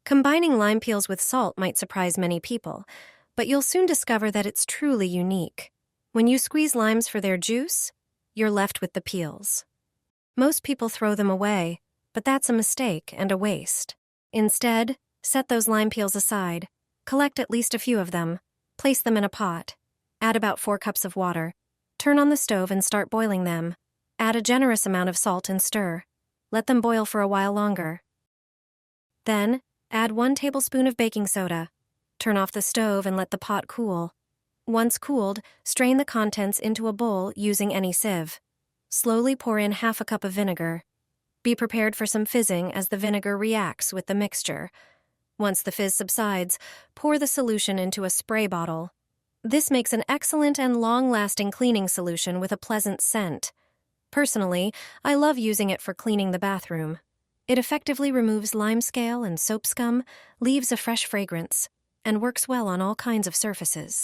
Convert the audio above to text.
Combining lime peels with salt might surprise many people, but you'll soon discover that it's truly unique. When you squeeze limes for their juice, you're left with the peels. Most people throw them away, but that's a mistake and a waste. Instead, set those lime peels aside, collect at least a few of them, place them in a pot, add about 4 cups of water, turn on the stove and start boiling them. Add a generous amount of salt and stir. Let them boil for a while longer. Then, add 1 tablespoon of baking soda. Turn off the stove and let the pot cool. Once cooled, strain the contents into a bowl using any sieve. Slowly pour in half a cup of vinegar. Be prepared for some fizzing as the vinegar reacts with the mixture. Once the fizz subsides, pour the solution into a spray bottle. This makes an excellent and long-lasting cleaning solution with a pleasant scent. Personally, I love using it for cleaning the bathroom. It effectively removes lime scale and soap scum, leaves a fresh fragrance, and works well on all kinds of surfaces.